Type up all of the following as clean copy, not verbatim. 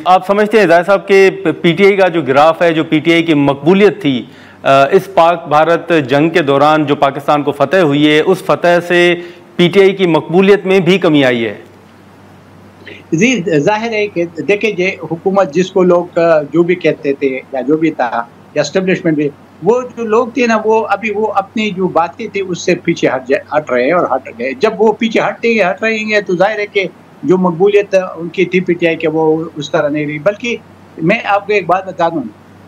आप समझते हैं जाहिर साहब कि पीटीआई का जो ग्राफ है, जो पीटीआई की मकबूलियत थी इस पाक भारत जंग के दौरान जो पाकिस्तान को फतह हुई है, उस फतह से पीटीआई की मकबूलियत में भी कमी आई है? जी, जाहिर है कि देखिए, हुकूमत जिसको लोग जो भी कहते थे या जो भी था, या एस्टेब्लिशमेंट भी, वो जो लोग थे ना, वो अभी वो अपनी जो बातें थी उससे पीछे हट रहे हैं और हट गए। जब वो पीछे हट रहेंगे तो जाहिर है कि जो मकबूलियत उनकी थी पीटीआई के, वो उस तरह नहीं रही। बल्कि मैं आपको एक बात बता दूं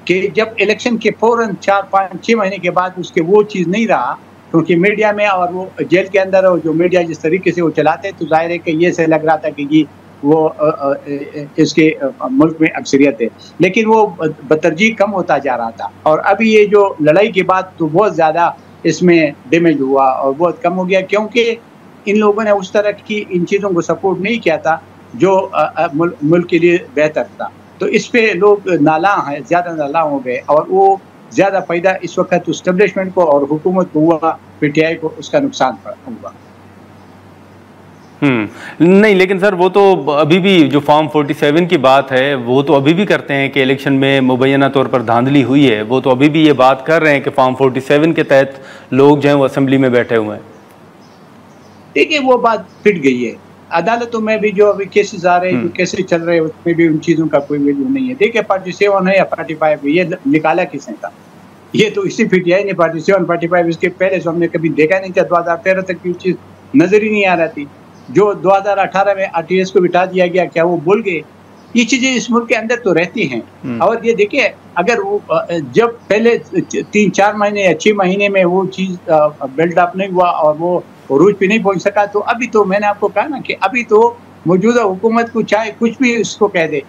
कि जब इलेक्शन के फौरन 4, 5, 6 महीने के बाद उसके वो चीज़ नहीं रहा, क्योंकि मीडिया में और वो जेल के अंदर जो मीडिया जिस तरीके से वो चलाते, तो जाहिर है कि ये से लग रहा था कि जी वो इसके मुल्क में अक्सरियत है, लेकिन वो बतरजीह कम होता जा रहा था। और अभी ये जो लड़ाई के बाद तो बहुत ज़्यादा इसमें डैमेज हुआ और बहुत कम हो गया, क्योंकि इन लोगों ने उस तरह की इन चीज़ों को सपोर्ट नहीं किया था जो मुल्क के लिए बेहतर था। तो इस पे लोग नाला हैं, ज़्यादा नाला हो गए, और वो ज़्यादा फ़ायदा इस वक्त एस्टेब्लिशमेंट को और हुकूमत को हुआ, पीटीआई को उसका नुकसान हुआ। नहीं, लेकिन सर वो तो अभी भी जो फॉर्म 47 की बात है, वो तो अभी भी करते हैं कि इलेक्शन में मुबैना तौर पर धांधली हुई है। वो तो अभी भी ये बात कर रहे हैं कि फॉर्म 47 के तहत लोग जो हैं वो असेंबली में बैठे हुए हैं। देखिए, वो बात फिट गई है। अदालतों में भी जो अभी केसेस आ रहे हैं, जो केसेस चल रहे हैं, उसमें भी उन चीज़ों का कोई वैल्यू नहीं है। देखिए, 47 है या 45 है, ये निकाला किसने था? ये तो इसी पीटीआई ने 47, 45, इसके पहले से हमने कभी देखा नहीं था। 2013 तक की चीज़ नजर ही नहीं आ रही थी। जो 2018 में आरटीएस को बिठा दिया गया, क्या वो भूल गए? ये चीजें इस मुल्क के अंदर तो रहती हैं। और ये देखिए, अगर वो जब पहले 3-4 महीने या 6 महीने में वो चीज बिल्डअप नहीं हुआ और वो उरूज पे नहीं पहुंच सका, तो अभी तो मैंने आपको कहा ना कि अभी तो मौजूदा हुकूमत को चाहे कुछ भी इसको कह दे,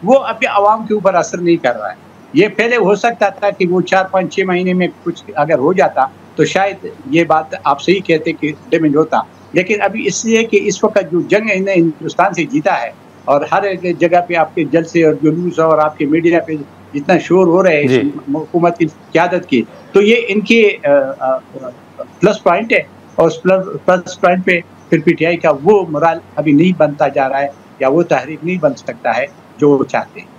वो अभी आवाम के ऊपर असर नहीं कर रहा है। ये पहले हो सकता था कि वो 4-5-6 महीने में कुछ अगर हो जाता तो शायद ये बात आप सही कहते कि डैमेज होता। लेकिन अभी इसलिए कि इस वक्त जो जंग इन्हें हिंदुस्तान से जीता है, और हर एक जगह पे आपके जलसे और जुलूस और आपके मीडिया पे जितना शोर हो रहा है हुकूमत की क़यादत की, तो ये इनके प्लस पॉइंट है। और प्लस पॉइंट पे फिर पीटीआई का वो मोराल अभी नहीं बनता जा रहा है, या वो तहरीक नहीं बन सकता है जो वो चाहते हैं।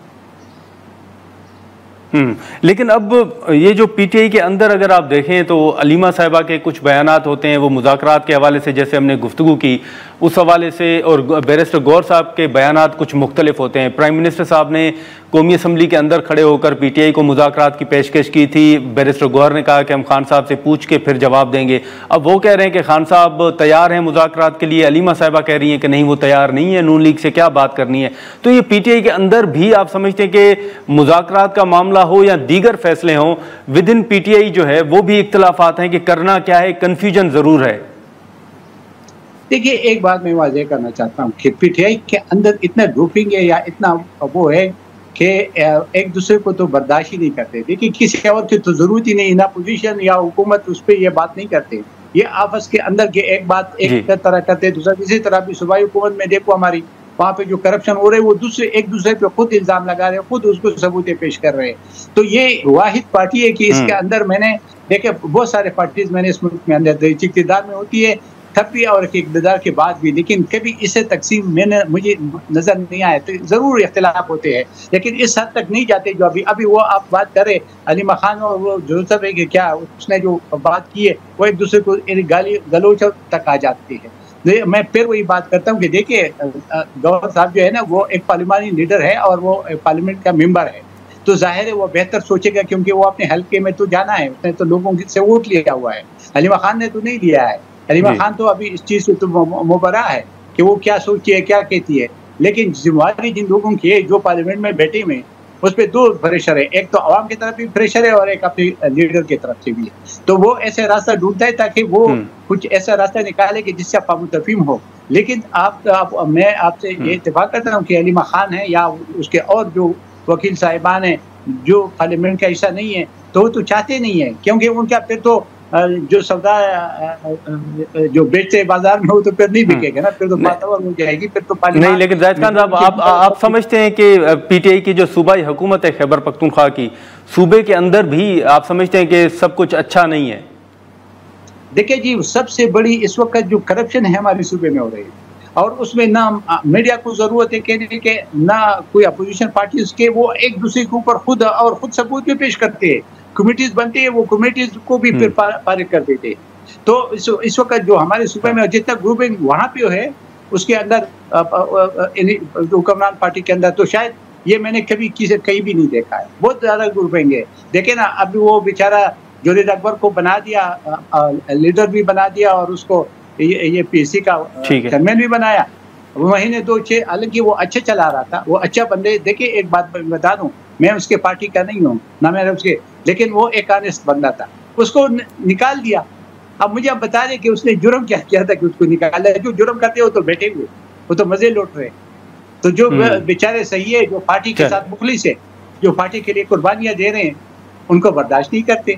लेकिन अब ये जो पीटीआई के अंदर अगर आप देखें तो अलीमा साहिबा के कुछ बयानात होते हैं, वो मुज़ाकरात के हवाले से जैसे हमने गुफ्तगू की उस हवाले से, और बैरिस्टर गौर साहब के बयानात कुछ मुख्तलिफ होते हैं। प्राइम मिनिस्टर साहब ने कौमी असम्बली के अंदर खड़े होकर पीटीआई को मुज़ाकरात की पेशकश की थी। बैरिस्टर गौर ने कहा कि हम खान साहब से पूछ के फिर जवाब देंगे। अब वो कह रहे हैं कि खान साहब तैयार हैं मुज़ाकरात के लिए, अलीमा साहिबा कह रही हैं कि नहीं वो तैयार नहीं है, नून लीग से क्या बात करनी है। तो ये पीटीआई के अंदर भी आप समझते हैं कि मुज़ाकरात का मामला हो या दीगर फैसले हों, विद इन पीटीआई जो है वो भी इख्तलाफात हैं कि करना क्या है, कन्फ्यूजन ज़रूर है? देखिए, एक बात मैं वाज़ेह करना चाहता हूँ कि पीटीआई के अंदर इतना ग्रुपिंग है या इतना वो है कि एक दूसरे को तो बर्दाश्त ही नहीं करते। देखिए, किसी और की तो ज़रूरत ही नहीं, ना पोजीशन या हुकूमत उस पर ये बात नहीं करते। ये आपस के अंदर के एक बात एक तरह करते, दूसरा किसी तरह भी। सूबाई हुकूमत में देखो हमारी, वहाँ पे जो करप्शन हो रहे हैं, वो एक दूसरे पे खुद इल्ज़ाम लगा रहे हैं, खुद उसको सबूतें पेश कर रहे हैं। तो ये वाहिद पार्टी है कि इसके अंदर मैंने देखे बहुत सारे पार्टीज मैंने इस मुल्क में अंदर देखी, इक़्तिदार में होती है तब भी और इक़्तिदार के बाद भी, लेकिन कभी इसे तकसीम मुझे नजर नहीं आया। तो जरूर इख्तिलाफ होते हैं, लेकिन इस हद तक नहीं जाते जो अभी वो आप बात करें अलीमा खान और वो जोसेफ है कि क्या उसने जो बात की है वो एक दूसरे को गाली गलोच तक आ जाती है। मैं फिर वही बात करता हूँ कि देखिए, गौर साहब जो है ना, वो एक पार्लिमानी लीडर है और वो पार्लियामेंट का मेंबर है, तो जाहिर है वो बेहतर सोचेगा, क्योंकि वो अपने हल्के में तो जाना है, उसने तो लोगों से वोट लिया हुआ है। अलीमा खान ने तो नहीं लिया है। अलीमा खान तो अभी इस चीज़ से तो मुबरा है कि वो क्या सोचती है, क्या कहती है। लेकिन जिम्मेदारी जिन लोगों की है जो पार्लियामेंट में बैठे हुए, उस पर दो प्रेशर है, एक तो आवाम की तरफ भी प्रेशर है और एक अपनी लीडर की तरफ से भी है। तो वो ऐसे रास्ता ढूंढता है ताकि वो कुछ ऐसा रास्ता निकाले कि जिससे आप मुतफिम हो। लेकिन मैं आपसे ये इत्तेफाक करता हूँ कि अलीमा खान है या उसके और जो वकील साहिबान हैं जो पार्लियामेंट का हिस्सा नहीं है, तो वो तो चाहते नहीं है, क्योंकि उनका फिर तो जो सौदा जो बेचते हैं बाजार में वो तो फिर नहीं बिकेगा ना, फिर तो बात और हो जाएगी, फिर तो नहीं। लेकिन जाहिद खान साहब, आप समझते हैं कि पीटीआई की जो सूबाई हुकूमत है खैबर पख्तूनख्वा की, सूबे के अंदर भी आप समझते हैं कि सब कुछ अच्छा नहीं है? देखिए जी, सबसे बड़ी इस वक्त जो करप्शन है हमारे सूबे में हो रही है, और उसमें ना मीडिया को जरूरत है कहने के, ना कोई अपोजिशन पार्टी उसके, वो एक दूसरे के ऊपर खुद सबूत भी पेश करते हैं। कमेटीज बनती है, वो कमेटीज को भी फिर पारित कर देते हैं। तो इस वक्त जो हमारे सूबे में जितना ग्रुपिंग वहाँ पे है, उसके अंदर हुक्मरान पार्टी के अंदर तो शायद ये मैंने कभी कहीं भी नहीं देखा है। बहुत ज्यादा ग्रुपिंग है। देखे ना, अभी वो बेचारा जुनैद अकबर को बना दिया, लीडर भी बना दिया, और उसको ये पीसी का चेयरमैन भी बनाया। महीने 2-6, हालांकि वो अच्छा चला रहा था, वो अच्छा बंदे। देखिए एक बात बता दूं, मैं उसके पार्टी का नहीं हूँ ना, मैं उसके, लेकिन वो एक ऑनेस्ट बंदा था, उसको निकाल दिया। अब मुझे आप बता दें कि उसने जुर्म क्या किया था कि उसको निकाला। जो जुर्म करते हो तो बैठे हुए, वो तो मजे लौट रहे। तो जो बेचारे सही है, जो पार्टी के साथ मुखलिस है, जो पार्टी के लिए कुर्बानियां दे रहे हैं, उनको बर्दाश्त नहीं करते।